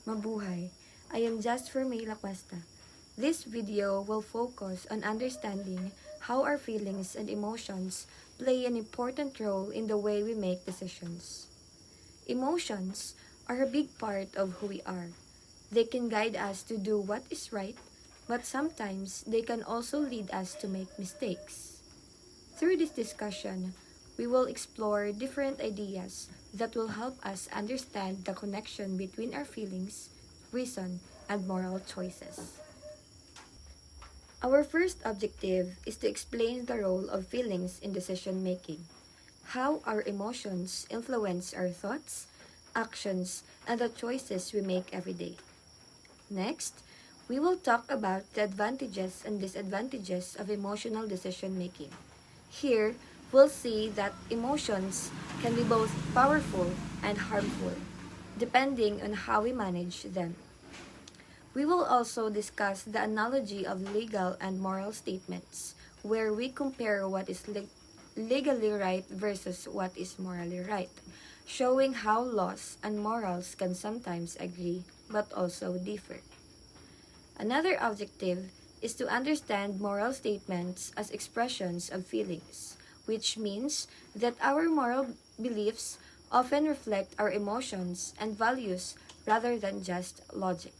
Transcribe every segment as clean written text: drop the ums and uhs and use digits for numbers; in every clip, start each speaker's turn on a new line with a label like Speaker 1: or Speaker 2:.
Speaker 1: Mabuhay! I am Just for Mayla Cuesta. This video will focus on understanding how our feelings and emotions play an important role in the way we make decisions. Emotions are a big part of who we are. They can guide us to do what is right, but sometimes they can also lead us to make mistakes. Through this discussion, we will explore different ideas that will help us understand the connection between our feelings, reason, and moral choices. Our first objective is to explain the role of feelings in decision making, how our emotions influence our thoughts, actions, and the choices we make every day. Next, we will talk about the advantages and disadvantages of emotional decision making. Here, we'll see that emotions can be both powerful and harmful, depending on how we manage them. We will also discuss the analogy of legal and moral statements, where we compare what is legally right versus what is morally right, showing how laws and morals can sometimes agree but also differ. Another objective is to understand moral statements as expressions of feelings, which means that our moral beliefs often reflect our emotions and values rather than just logic.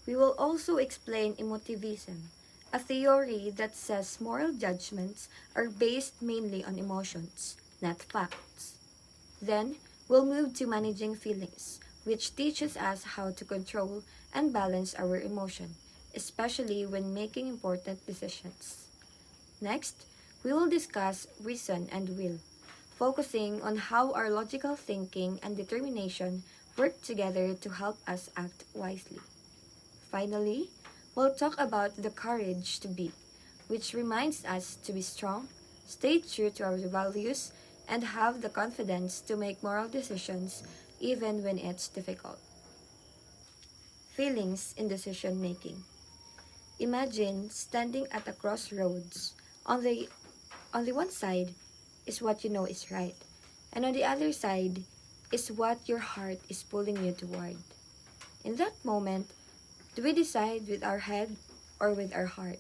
Speaker 1: We will also explain emotivism, a theory that says moral judgments are based mainly on emotions, not facts. Then, we'll move to managing feelings, which teaches us how to control and balance our emotion, especially when making important decisions. Next, we will discuss reason and will, focusing on how our logical thinking and determination work together to help us act wisely. Finally, we'll talk about the courage to be, which reminds us to be strong, stay true to our values, and have the confidence to make moral decisions even when it's difficult. Feelings in decision making. Imagine standing at a crossroads. On the one side is what you know is right, and on the other side is what your heart is pulling you toward. In that moment, do we decide with our head or with our heart?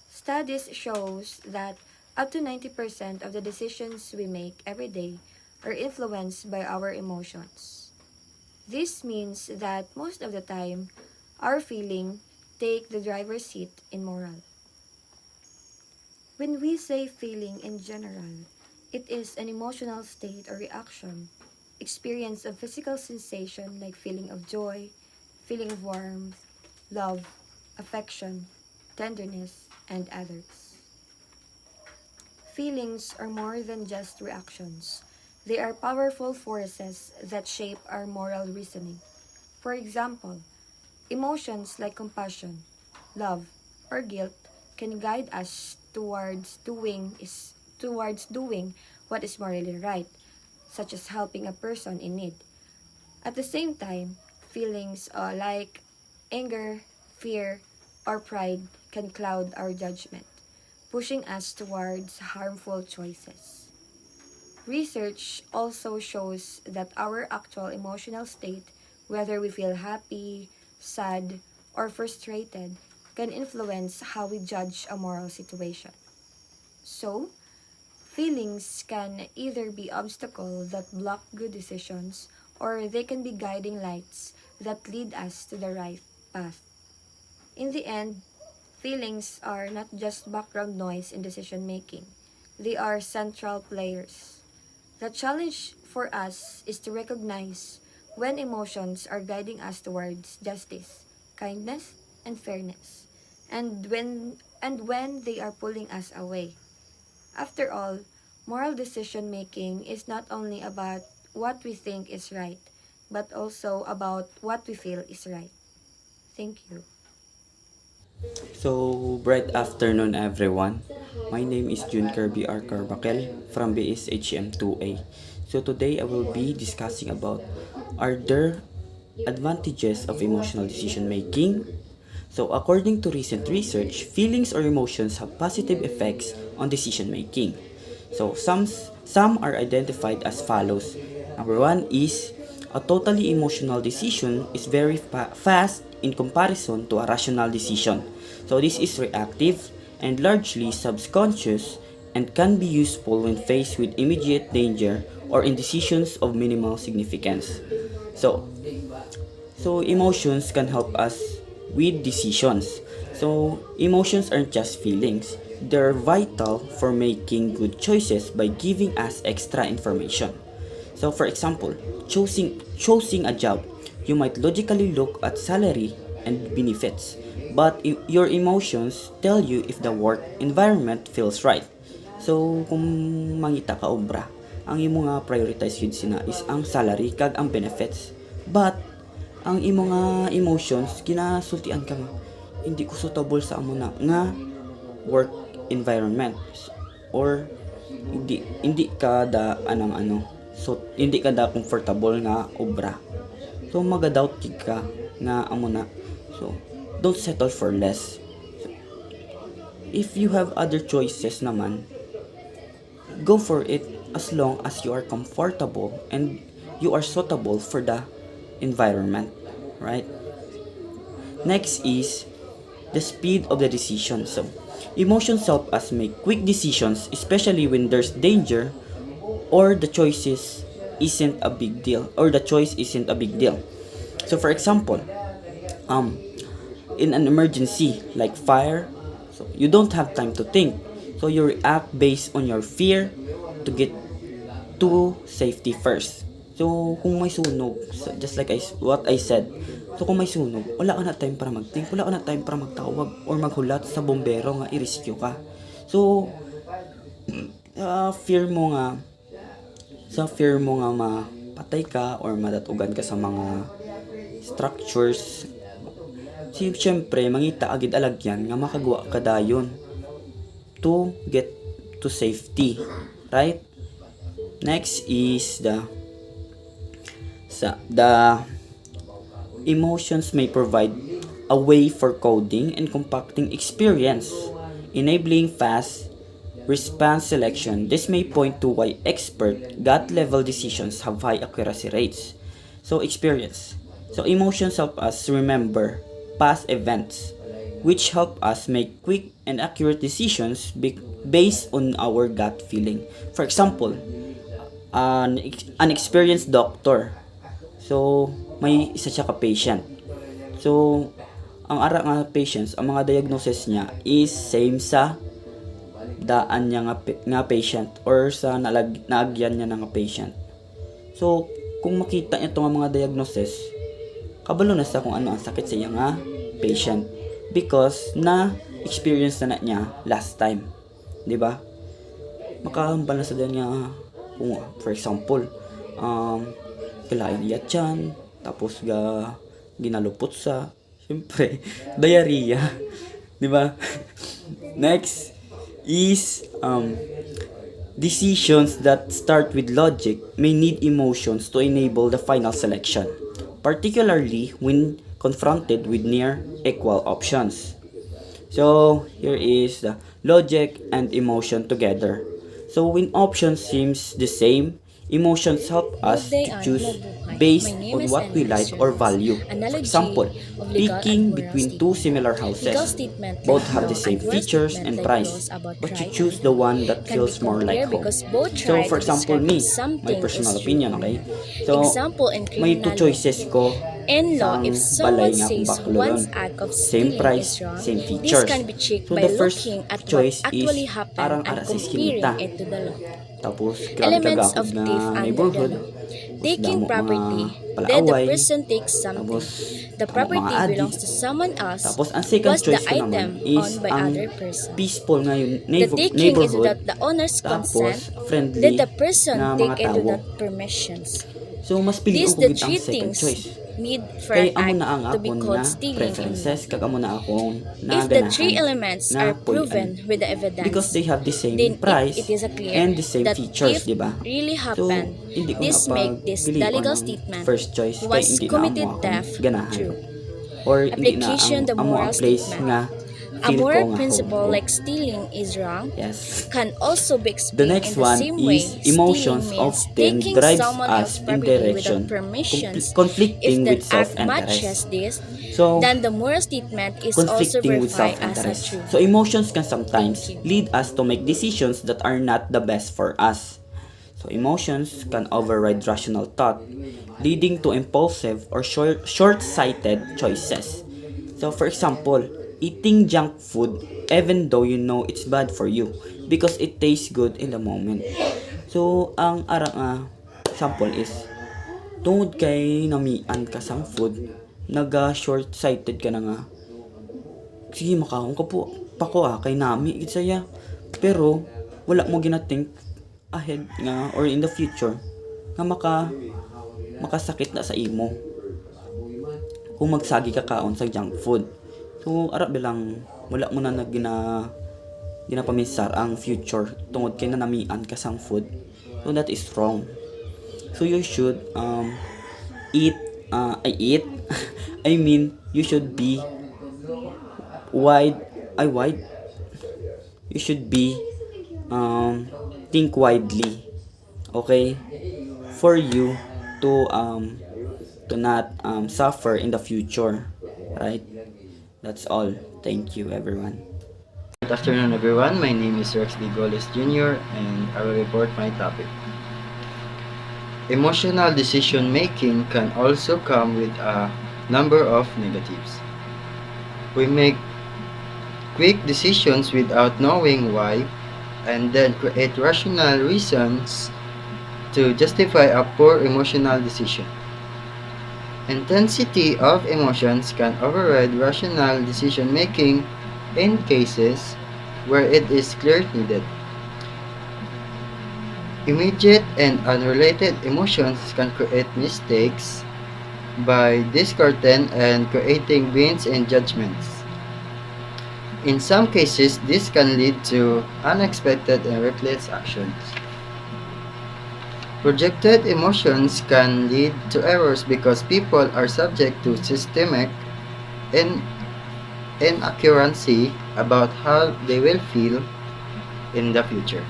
Speaker 1: Studies shows that up to 90% of the decisions we make every day are influenced by our emotions. This means that most of the time, our feeling take the driver's seat in moral. When we say feeling in general, it is an emotional state or reaction, experience of physical sensation like feeling of joy, feeling of warmth, love, affection, tenderness, and others. Feelings are more than just reactions. They are powerful forces that shape our moral reasoning. For example, emotions like compassion, love, or guilt can guide us towards doing what is morally right, such as helping a person in need. At the same time, feelings like anger, fear, or pride can cloud our judgment, pushing us towards harmful choices. Research also shows that our actual emotional state, whether we feel happy, sad, or frustrated, can influence how we judge a moral situation. So, feelings can either be obstacles that block good decisions or they can be guiding lights that lead us to the right path. In the end, feelings are not just background noise in decision making, they are central players. The challenge for us is to recognize when emotions are guiding us towards justice, kindness, and fairness, and when they are pulling us away. After all, moral decision making is not only about what we think is right, but also about what we feel is right. Thank you.
Speaker 2: So, bright afternoon everyone. My name is Jun Kirby R. Carbakel from BSHM 2A. So today I will be discussing about are there advantages of emotional decision making. So according to recent research, feelings or emotions have positive effects on decision making. So some are identified as follows. Number one is A totally emotional decision is very fast in comparison to a rational decision. So this is reactive and largely subconscious and can be useful when faced with immediate danger or in decisions of minimal significance. So, so emotions can help us with decisions. So emotions aren't just feelings. They're vital for making good choices by giving us extra information. So for example, choosing a job, you might logically look at salary and benefits, but your emotions tell you if the work environment feels right. So kung mangita ka obra, ang imo nga prioritize yun sina is ang salary kag ang benefits. But ang imo nga emotions ginasultian ka nga, hindi ko suitable sa amo na nga work environment or hindi ka da anang ano, so hindi ka da comfortable nga obra, so maga-doubt ka nga amo na, so don't settle for less. So, if you have other choices naman, go for it as long as you are comfortable and you are suitable for the environment, right? Next is the speed of the decision. So emotions help us make quick decisions, especially when there's danger or the choice isn't a big deal. So for example, in an emergency like fire, so you don't have time to think. So you react based on your fear to get to safety first. So kung may sunog, so just like what I said, so kung may sunog, wala ka na time para mag-think, wala ka na time para magtawag or maghulat sa bombero nga i-rescue ka. So fear mo nga mapatay ka or madatugan ka sa mga structures, siyempre mangita agid alagyan nga makagawa ka dayon to get to safety, right? Next is the emotions may provide a way for coding and compacting experience, enabling fast response selection. This may point to why expert gut level decisions have high accuracy rates. So experience. So emotions help us remember past events, which help us make quick and accurate decisions based on our gut feeling. For example, an experienced doctor. So, may isa siya ka patient. So, ang ara nga patients, ang mga diagnosis niya is same sa daan niya nga patient or sa naagyan niya nga patient. So, kung makita niya itong mga diagnosis, kabalo na sa kung ano ang sakit sa iya nga patient because na experience na niya last time, di ba? Makahambal na sa niya kung for example, kalain niya tiyan, tapos ginalupot sa, siyempre, diarrhea, di ba? Next is decisions that start with logic may need emotions to enable the final selection, particularly when confronted with near equal options. So here is the logic and emotion together. So when options seems the same, emotions help us to choose based on what we like or value. For example, picking between two similar houses. Both have the same features and price, but you choose the one that feels more like home. So for example, me, my personal opinion, okay? So may two choices ko
Speaker 3: In-law,
Speaker 2: sang
Speaker 3: if
Speaker 2: balay
Speaker 3: someone
Speaker 2: nga kung
Speaker 3: says
Speaker 2: baklo
Speaker 3: one's
Speaker 2: nun.
Speaker 3: act of
Speaker 2: Same
Speaker 3: stealing
Speaker 2: price,
Speaker 3: is wrong,
Speaker 2: same
Speaker 3: this
Speaker 2: features.
Speaker 3: can be checked
Speaker 2: So
Speaker 3: by
Speaker 2: the first
Speaker 3: looking at what
Speaker 2: choice
Speaker 3: actually
Speaker 2: is
Speaker 3: happened
Speaker 2: arang
Speaker 3: and
Speaker 2: ara sa
Speaker 3: comparing
Speaker 2: iskinita.
Speaker 3: it to the law.
Speaker 2: Tapos grabe
Speaker 3: Elements
Speaker 2: kagahod
Speaker 3: of
Speaker 2: nga
Speaker 3: thief under the
Speaker 2: neighborhood.
Speaker 3: law.
Speaker 2: Tapos
Speaker 3: Taking
Speaker 2: damo
Speaker 3: property,
Speaker 2: mga
Speaker 3: then the
Speaker 2: palaaway.
Speaker 3: person takes something.
Speaker 2: Tapos
Speaker 3: The
Speaker 2: damo
Speaker 3: property
Speaker 2: mga
Speaker 3: belongs
Speaker 2: adik.
Speaker 3: to someone else.
Speaker 2: Tapos ang second
Speaker 3: Was the
Speaker 2: choice ko
Speaker 3: item
Speaker 2: naman is
Speaker 3: owned by
Speaker 2: ang
Speaker 3: other person?
Speaker 2: peaceful nga yung
Speaker 3: The taking is
Speaker 2: neighborhood.
Speaker 3: without the owner's consent.
Speaker 2: Tapos friendly
Speaker 3: Did the person
Speaker 2: nga
Speaker 3: take
Speaker 2: mga
Speaker 3: it
Speaker 2: tao.
Speaker 3: without permissions?
Speaker 2: So mas piliin
Speaker 3: These
Speaker 2: ko
Speaker 3: the
Speaker 2: gid ang
Speaker 3: three
Speaker 2: second
Speaker 3: things
Speaker 2: choice.
Speaker 3: need for
Speaker 2: Kay amo
Speaker 3: an
Speaker 2: na ang
Speaker 3: act to be
Speaker 2: akon
Speaker 3: called
Speaker 2: nga
Speaker 3: stealing in
Speaker 2: preferences,
Speaker 3: law.
Speaker 2: kag amo na akong
Speaker 3: If the three
Speaker 2: naganahan
Speaker 3: elements
Speaker 2: nga
Speaker 3: are
Speaker 2: puy-an.
Speaker 3: proven with the evidence,
Speaker 2: Because they have the same
Speaker 3: then
Speaker 2: price
Speaker 3: it is a clear
Speaker 2: and the same
Speaker 3: that
Speaker 2: features,
Speaker 3: thief
Speaker 2: di ba?
Speaker 3: really
Speaker 2: So,
Speaker 3: happened.
Speaker 2: hindi ko
Speaker 3: This make this the
Speaker 2: napagpilian
Speaker 3: legal
Speaker 2: ang
Speaker 3: statement
Speaker 2: first choice kay
Speaker 3: was
Speaker 2: hindi na
Speaker 3: committed
Speaker 2: amo akong
Speaker 3: theft
Speaker 2: ganahan.
Speaker 3: true.
Speaker 2: Or hindi na
Speaker 3: Application
Speaker 2: ang
Speaker 3: the
Speaker 2: amo
Speaker 3: moral
Speaker 2: ang place
Speaker 3: statement.
Speaker 2: nga
Speaker 3: A
Speaker 2: feel ko
Speaker 3: moral
Speaker 2: nga
Speaker 3: principle
Speaker 2: ho.
Speaker 3: like stealing is wrong
Speaker 2: Yes.
Speaker 3: can also be
Speaker 2: The
Speaker 3: explained in
Speaker 2: next
Speaker 3: the
Speaker 2: one
Speaker 3: same way.
Speaker 2: is
Speaker 3: Stealing
Speaker 2: emotions
Speaker 3: means
Speaker 2: often
Speaker 3: taking
Speaker 2: drives
Speaker 3: someone
Speaker 2: us
Speaker 3: else's
Speaker 2: in
Speaker 3: property without
Speaker 2: direction
Speaker 3: permissions. If
Speaker 2: conflicting
Speaker 3: the
Speaker 2: with
Speaker 3: act matches
Speaker 2: self-interest.
Speaker 3: this,
Speaker 2: So,
Speaker 3: then the moral statement is also
Speaker 2: conflicting with
Speaker 3: verified as a
Speaker 2: self-interest.
Speaker 3: true.
Speaker 2: So, emotions can
Speaker 3: Thank
Speaker 2: sometimes
Speaker 3: you.
Speaker 2: lead us to make decisions that are not the best for us. So, emotions can override rational thought, leading to impulsive or short-sighted choices. So, for example, eating junk food even though you know it's bad for you because it tastes good in the moment. So, ang ara nga example is tungod kay namian ka sang food, naga short-sighted ka na nga. Sige, makahon ka po. Pako kay nami gid saya. Pero wala mo gina-think ahead nga or in the future nga makasakit na sa imo kung magsagi ka kaon sa junk food. So ara bilang wala mo na ginapaminsar ang future tungod kay nanamian ka sang food. So that is wrong. So you should eat I eat I mean you should be wide wide you should be think widely, okay, for you to not suffer in the future, right? That's all. Thank you, everyone.
Speaker 4: Good afternoon, everyone. My name is Rex D. Goles Jr., and I will report my topic. Emotional decision making can also come with a number of negatives. We make quick decisions without knowing why, and then create rational reasons to justify a poor emotional decision. Intensity of emotions can override rational decision making in cases where it is clearly needed. Immediate and unrelated emotions can create mistakes by discordant and creating binds and judgments. In some cases, this can lead to unexpected and reckless actions. Projected emotions can lead to errors because people are subject to systemic in inaccuracy about how they will feel in the future.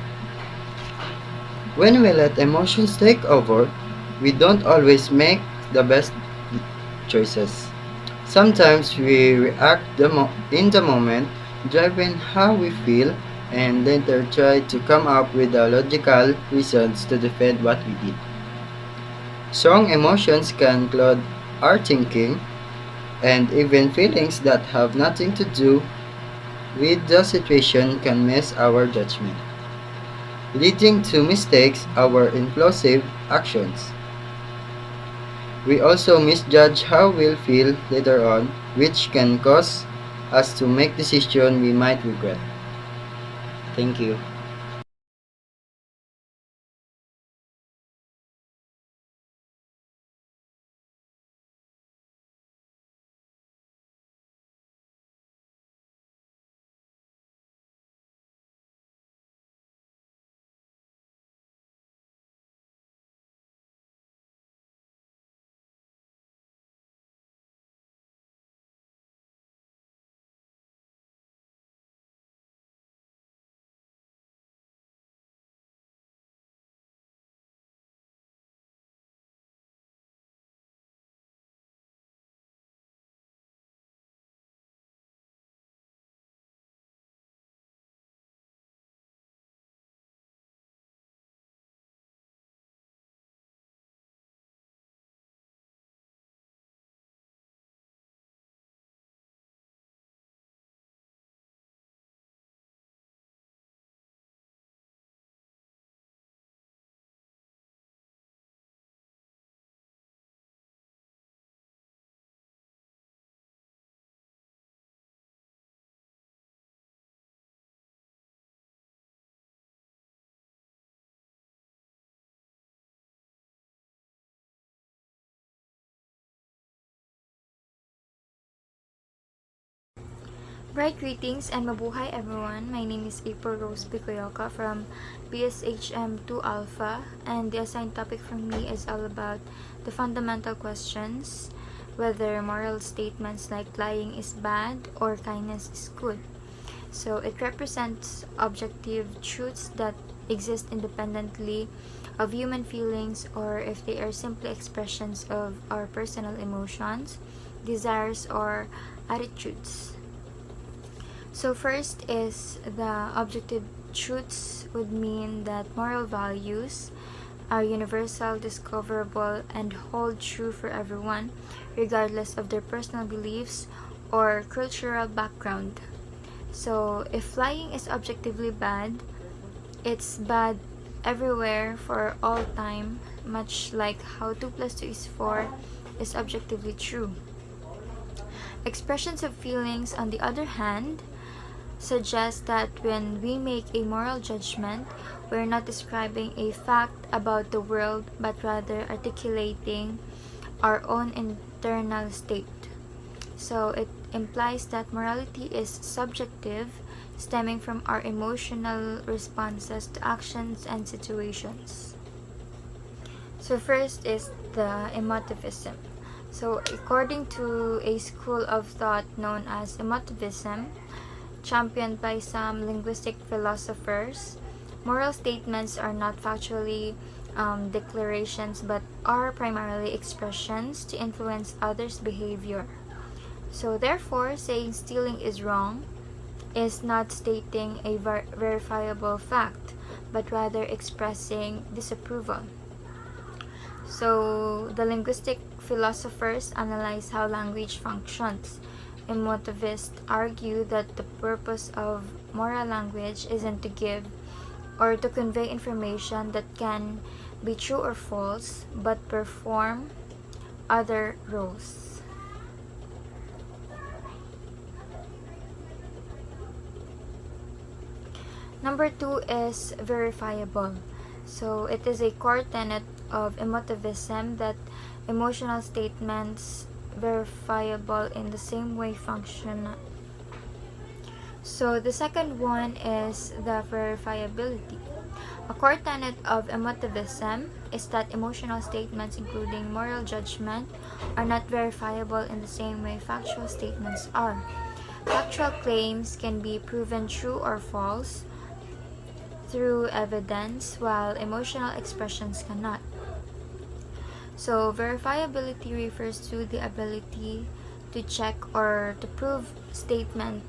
Speaker 4: When we let emotions take over, we don't always make the best choices. Sometimes we react in the moment, driven how we feel, and later try to come up with the logical reasons to defend what we did. Strong emotions can cloud our thinking, and even feelings that have nothing to do with the situation can mess our judgment, leading to mistakes our impulsive actions. We also misjudge how we'll feel later on, which can cause us to make decisions we might regret. Thank you.
Speaker 1: Bright greetings and mabuhay everyone. My name is April Rose Picoyoka from Bshm 2 Alpha, and the assigned topic for me is all about the fundamental questions whether moral statements like lying is bad or kindness is good. So it represents objective truths that exist independently of human feelings, or if they are simply expressions of our personal emotions, desires, or attitudes. So first is the objective truths would mean that moral values are universal, discoverable, and hold true for everyone, regardless of their personal beliefs or cultural background. So if flying is objectively bad, it's bad everywhere for all time, much like how 2 plus 2 is 4 is objectively true. Expressions of feelings, on the other hand, suggest that when we make a moral judgment, we're not describing a fact about the world, but rather articulating our own internal state. So it implies that morality is subjective, stemming from our emotional responses to actions and situations. So first is the emotivism. So according to a school of thought known as emotivism, championed by some linguistic philosophers, moral statements are not factually declarations but are primarily expressions to influence others' behavior. So therefore, saying stealing is wrong is not stating a verifiable fact, but rather expressing disapproval. So the linguistic philosophers analyze how language functions. Emotivists argue that the purpose of moral language isn't to give or to convey information that can be true or false, but perform other roles. Number 2 is verifiable. So it is a core tenet of emotivism that emotional statements verifiable in the same way function. So the second one is the verifiability. A core tenet of emotivism is that emotional statements, including moral judgment, are not verifiable in the same way factual statements are. Factual claims can be proven true or false through evidence, while emotional expressions cannot. So verifiability refers to the ability to check or to prove statement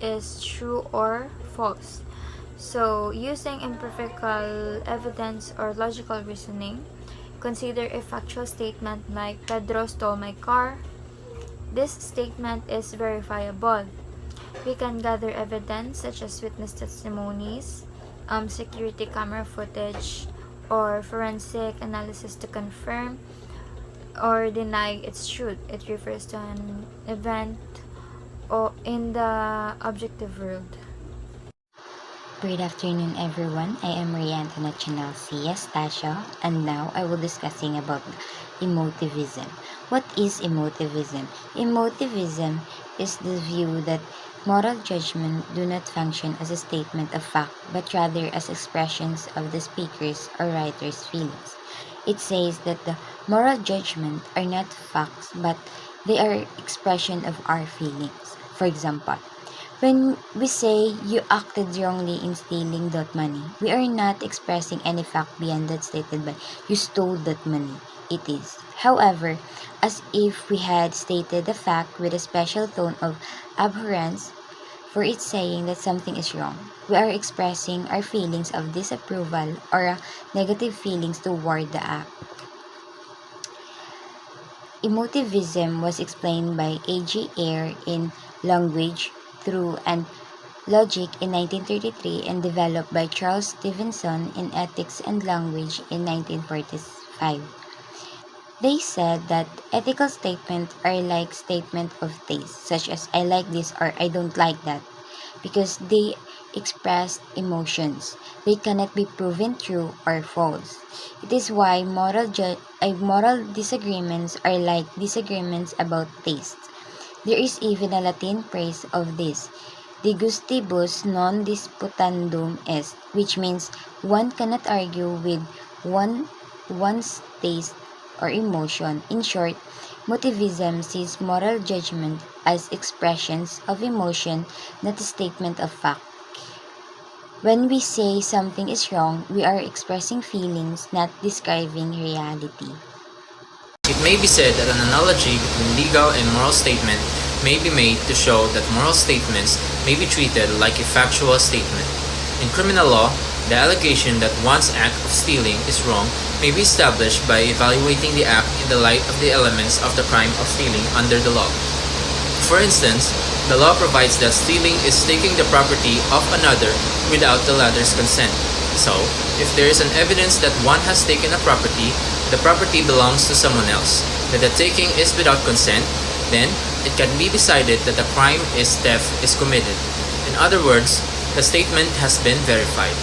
Speaker 1: is true or false. So using empirical evidence or logical reasoning, consider a factual statement like Pedro stole my car. This statement is verifiable. We can gather evidence such as witness testimonies, security camera footage, or forensic analysis to confirm or deny its truth. It refers to an event or in the objective world.
Speaker 5: Good afternoon, everyone. I am Maria Antoinette Chanel C.S. Tasha, and now I will discussing about emotivism. What is emotivism? Emotivism is the view that moral judgment do not function as a statement of fact, but rather as expressions of the speaker's or writer's feelings. It says that the moral judgment are not facts, but they are expression of our feelings. For example, when we say you acted wrongly in stealing that money, we are not expressing any fact beyond that stated by you stole that money. It is, however, as if we had stated the fact with a special tone of abhorrence for it saying that something is wrong. We are expressing our feelings of disapproval or negative feelings toward the act. Emotivism was explained by A.G. Ayer in Language, Through and Logic in 1933 and developed by Charles Stevenson in Ethics and Language in 1945. They said that ethical statements are like statements of taste, such as I like this or I don't like that, because they express emotions. They cannot be proven true or false. It is why moral disagreements are like disagreements about taste. There is even a Latin phrase of this, de gustibus non disputandum est, which means one cannot argue with one's taste or emotion. In short, Motivism sees moral judgment as expressions of emotion, not a statement of fact. When we say something is wrong, we are expressing feelings, not describing reality.
Speaker 6: It may be said that an analogy between legal and moral statement may be made to show that moral statements may be treated like a factual statement. In criminal law, the allegation that one's act of stealing is wrong may be established by evaluating the act in the light of the elements of the crime of stealing under the law. For instance, the law provides that stealing is taking the property of another without the latter's consent. So, if there is an evidence that one has taken a property, the property belongs to someone else, that the taking is without consent, then it can be decided that the crime is theft is committed. In other words, the statement has been verified.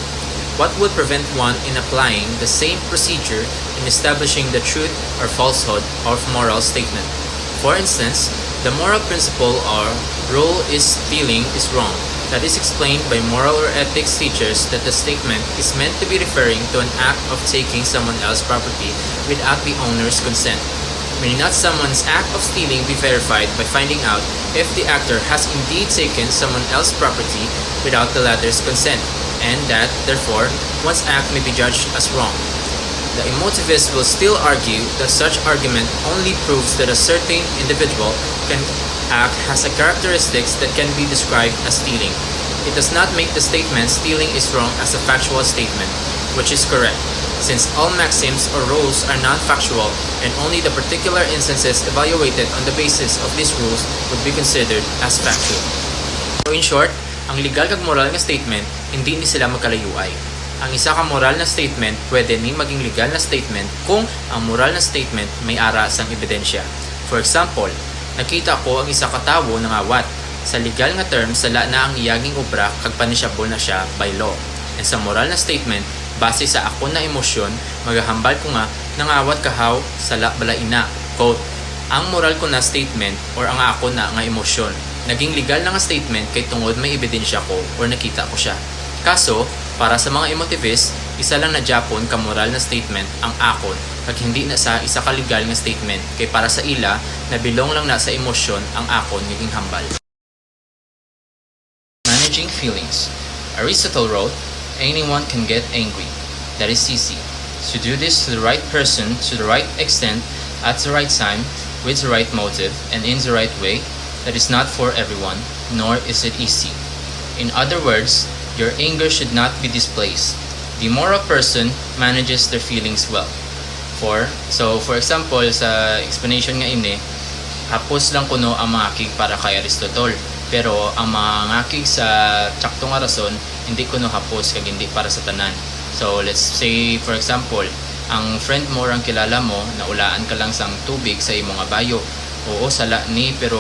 Speaker 6: What would prevent one in applying the same procedure in establishing the truth or falsehood of moral statement? For instance, the moral principle or rule is stealing is wrong. That is explained by moral or ethics teachers that the statement is meant to be referring to an act of taking someone else's property without the owner's consent. May not someone's act of stealing be verified by finding out if the actor has indeed taken someone else's property without the latter's consent, and that, therefore, one's act may be judged as wrong. The emotivist will still argue that such argument only proves that a certain individual can act has a characteristics that can be described as stealing. It does not make the statement stealing is wrong as a factual statement, which is correct, since all maxims or rules are non-factual and only the particular instances evaluated on the basis of these rules would be considered as factual. So in short, ang legal kag moral nga statement, hindi ni sila magkalayuay. Ang isa ka moral na statement pwede ni maging legal na statement kung ang moral na statement may ara sang ebidensya. For example, nakita ko ang isa ka tawo nangawat. Sa legal nga term, sala na ang iyaging obra kag punishable na siya by law. And sa moral na statement, base sa ako na emosyon, magahambal ko nga nangawat kahaw sala bala ina. Quote, ang moral ko na statement or ang ako na nga emosyon. Naging legal na nga statement kay tungod may ebidensya ko or nakita ko siya. Kaso, para sa mga emotivist, isa lang na Japon ka moral na statement ang akon kag hindi na sa isa ka legal nga statement kay para sa ila nabilong lang na sa emosyon ang akon naging hambal. Managing feelings. Aristotle wrote, anyone can get angry. That is easy. To do this to the right person, to the right extent, at the right time, with the right motive, and in the right way, that is not for everyone, nor is it easy. In other words, your anger should not be displaced. The moral person manages their feelings well. For example, sa explanation nga ini, hapos lang kuno ang mangakig para kay Aristotle. Pero ang mangakig sa tsaktong nga rason, hindi kuno hapos kag hindi para sa tanan. So let's say for example, ang friend mo ang kilala mo, naulaan ka lang sang tubig sa imong nga bayo. Oo, sala ni, pero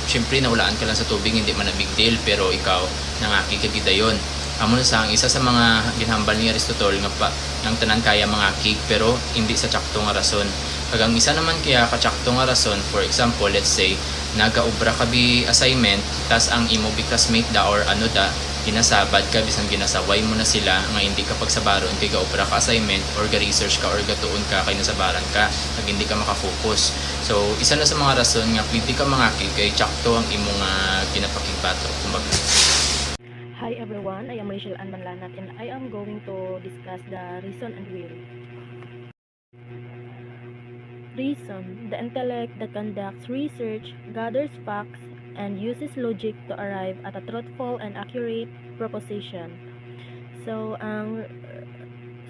Speaker 6: syempre naulaan ka lang sa tubig, hindi man na big deal, pero ikaw nangaki ka gidayon. Amo na sang isa sa mga ginhambal ni Aristotle nga pa ng tanan kaya mangakig pero hindi sa tsakto nga rason. Kag ang isa naman kaya ka tsakto nga rason, for example, let's say nagaobra ka bi assignment, tas ang imo bi classmate da or ano da ginasabad ka bisan ginasaway mo na sila nga hindi ka pagsabaron kay gaobra ka assignment or ga-research ka or gatuon ka kay nasabaran ka kag hindi ka makafocus. So isa na sa mga rason nga pwede ka mangakig kay tsakto ang imong ginapakigbato kumbaga.
Speaker 7: Hi everyone, I am Rachel Ann Manlanat and I am going to discuss the reason and will. Reason, the intellect that conducts research, gathers facts, and uses logic to arrive at a truthful and accurate proposition. So, ang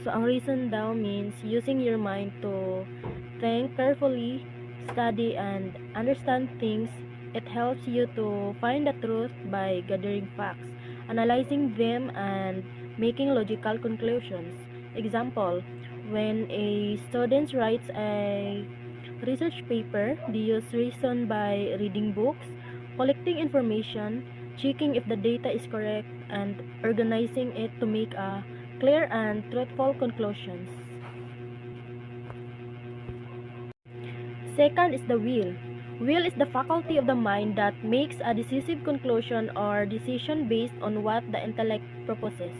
Speaker 7: reason daw means using your mind to think carefully, study, and understand things. It helps you to find the truth by gathering facts, analyzing them, and making logical conclusions. Example, when a student writes a research paper, they use reason by reading books, collecting information, checking if the data is correct, and organizing it to make a clear and truthful conclusions. Second is the will. Will is the faculty of the mind that makes a decisive conclusion or decision based on what the intellect proposes.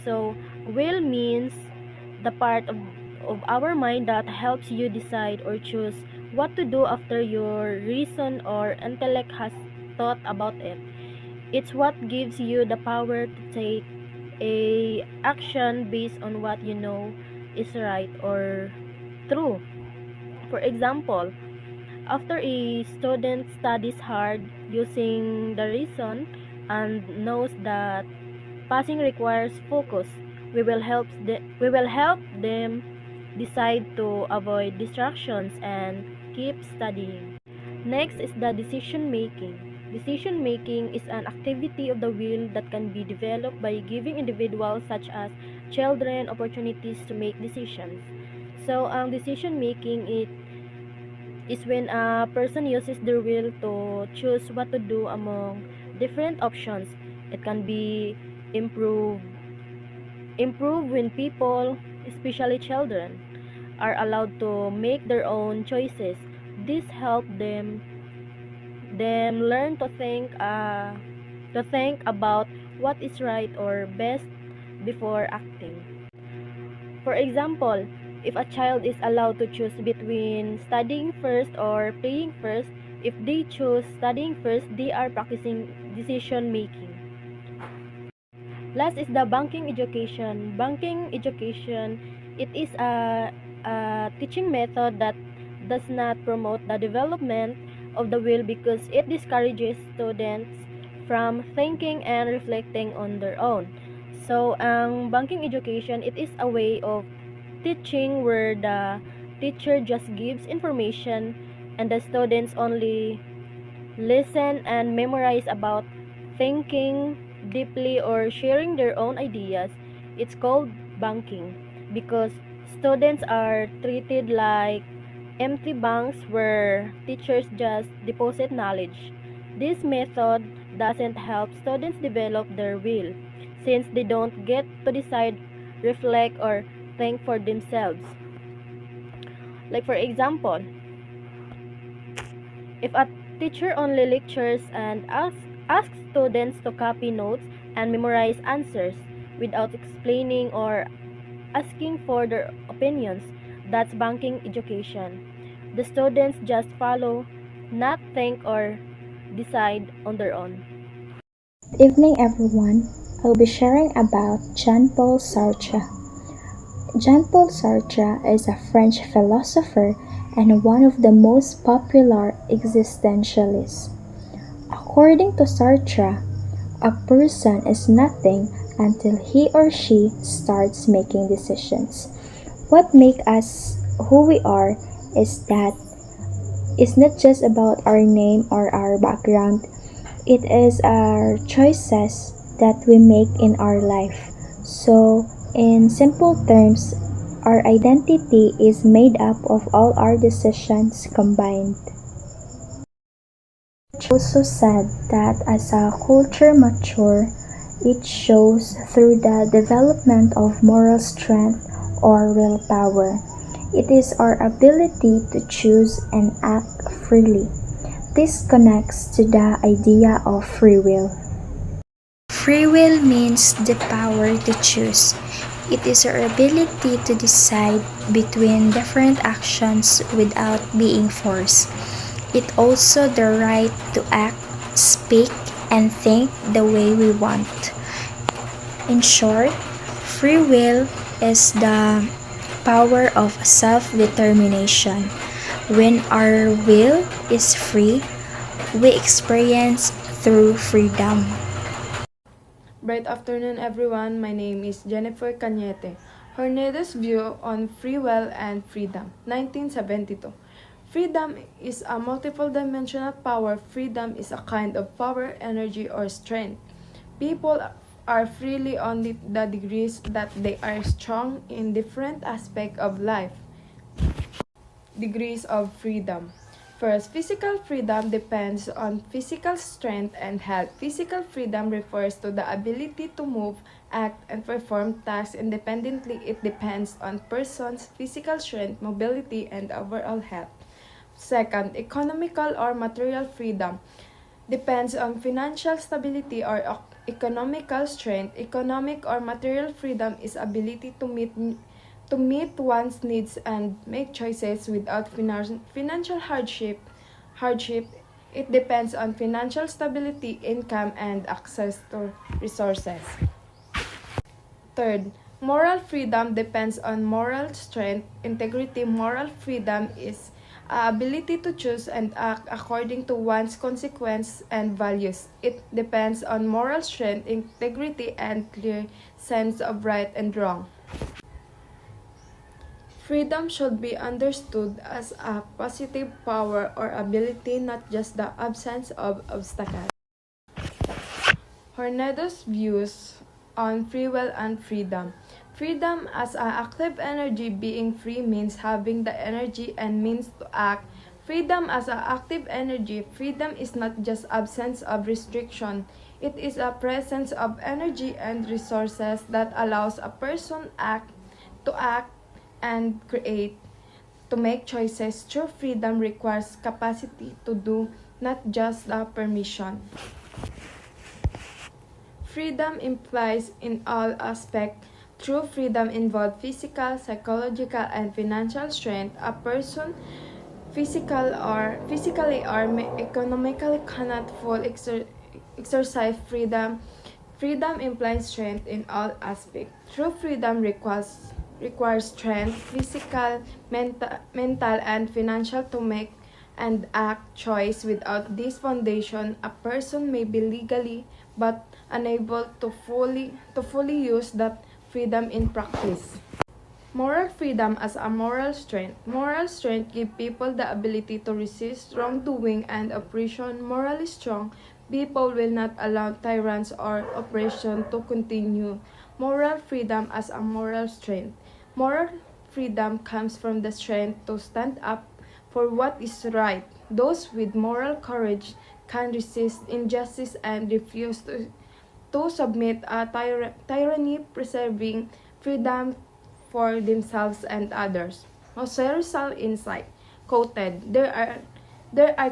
Speaker 7: So, will means the part of our mind that helps you decide or choose what to do after your reason or intellect has thought about it. It's what gives you the power to take a action based on what you know is right or true. For example, after a student studies hard using the reason and knows that passing requires focus, we will help them decide to avoid distractions and keep studying. Next is the decision making. Decision making is an activity of the will that can be developed by giving individuals such as children opportunities to make decisions. So, ang decision making is when a person uses their will to choose what to do among different options. It can be improved when people, especially children, are allowed to make their own choices. This help them learn to think about what is right or best before acting. For example, if a child is allowed to choose between studying first or playing first, if they choose studying first, they are practicing decision making. Last is the banking education. Banking education, it is a teaching method that does not promote the development of the will because it discourages students from thinking and reflecting on their own. So, ang banking education, it is a way of teaching where the teacher just gives information and the students only listen and memorize about thinking deeply or sharing their own ideas. It's called banking because students are treated like empty banks where teachers just deposit knowledge. This method doesn't help students develop their will since they don't get to decide, reflect, or think for themselves. Like, for example, if a teacher only lectures and asks students to copy notes and memorize answers without explaining or asking for their opinions, that's banking education. The students just follow, not think or decide on their own.
Speaker 8: Evening everyone, I'll be sharing about Jean-Paul Sartre. Jean-Paul Sartre is a French philosopher and one of the most popular existentialists. According to Sartre, a person is nothing until he or she starts making decisions. What makes us who we are is that it's not just about our name or our background. It is our choices that we make in our life. So, in simple terms, our identity is made up of all our decisions combined. Also said that as a culture mature, it shows through the development of moral strength or willpower. It is our ability to choose and act freely. This connects to the idea of free will. Free will means the power to choose. It is our ability to decide between different actions without being forced. It also the right to act, speak, and think the way we want. In short, free will is the power of self-determination. When our will is free, we experience through freedom.
Speaker 1: Bright afternoon, everyone. My name is Jennifer Cañete. Hornado's view on free will and freedom, 1972. Freedom is a multiple dimensional power. Freedom is a kind of power, energy, or strength. People are freely on the degrees that they are strong in different aspects of life. Degrees of freedom. First, physical freedom depends on physical strength and health. Physical freedom refers to the ability to move, act, and perform tasks independently. It depends on person's physical strength, mobility, and overall health. Second, economical or material freedom depends on financial stability or economical strength. Economic or material freedom is ability
Speaker 9: to meet one's needs and make choices without financial hardship. It depends on financial stability, income, and access to resources. Third, moral freedom depends on moral strength, integrity. Moral freedom is ability to choose and act according to one's consequence and values. It depends on moral strength, integrity, and clear sense of right and wrong. Freedom should be understood as a positive power or ability, not just the absence of obstacles. Hornado's views on free will and freedom. Freedom as an active energy. Being free means having the energy and means to act. Freedom as an active energy. Freedom is not just absence of restriction. It is a presence of energy and resources that allows a person to act and create, to make choices. True freedom requires capacity to do, not just the permission. Freedom implies in all aspects. True freedom involves physical, psychological, and financial strength. A person physically or economically cannot fully exercise freedom. Freedom implies strength in all aspects. True freedom requires strength, physical, mental, and financial to make and act choice. Without this foundation, a person may be legally but unable to fully use that freedom in practice. Moral freedom as a moral strength. Moral strength gives people the ability to resist wrongdoing and oppression. Morally strong people will not allow tyrants or oppression to continue. Moral freedom as a moral strength. Moral freedom comes from the strength to stand up for what is right. Those with moral courage can resist injustice and refuse to submit a tyranny, preserving freedom for themselves and others. Jose Rizal insight quoted, there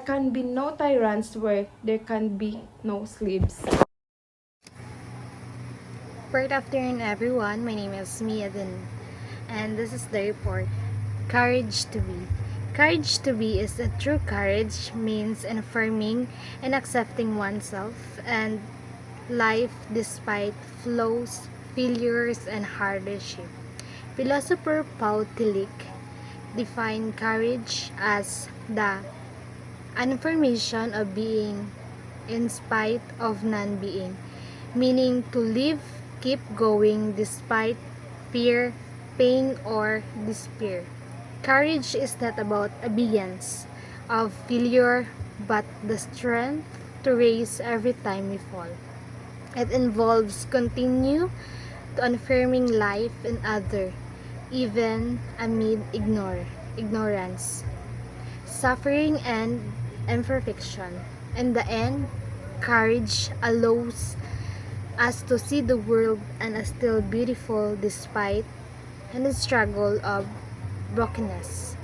Speaker 9: can be no tyrants where there can be no slaves.
Speaker 10: Good afternoon, everyone. My name is Mia Din, and this is the report. Courage to be. Courage to be is a true courage means in affirming and accepting oneself and life despite flaws, failures, and hardship. Philosopher Paul Tillich defined courage as the affirmation of being in spite of non-being, meaning to live, keep going despite fear, pain, or despair. Courage is not about obedience of failure, but the strength to raise every time we fall. It involves continue to affirming life in other, even amid ignorance, suffering, and imperfection. In the end, courage allows us to see the world and as still beautiful despite the struggle of brokenness.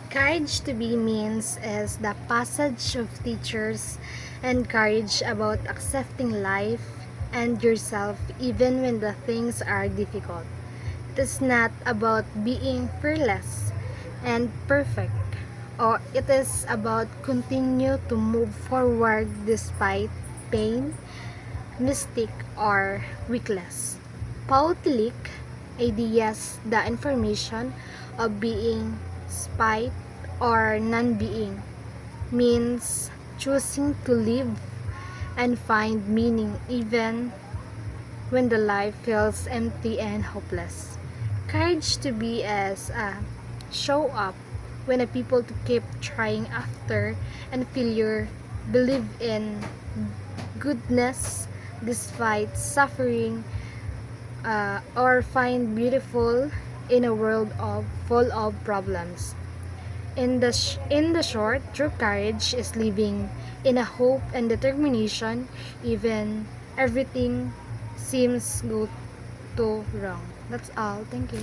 Speaker 10: Courage to be means is the passage of teachers and courage about accepting life and yourself even when the things are difficult. It is not about being fearless and perfect, or it is about continue to move forward despite pain, mistake, or weakness. Paul Tillich ideas the information of being spite or non-being means choosing to live and find meaning even when the life feels empty and hopeless. Courage to be as a show up when a people to keep trying after and failure, believe in goodness despite suffering, or find beautiful in a world full of problems. In the short, true courage is living in a hope and determination even everything seems go to wrong. That's all. Thank you.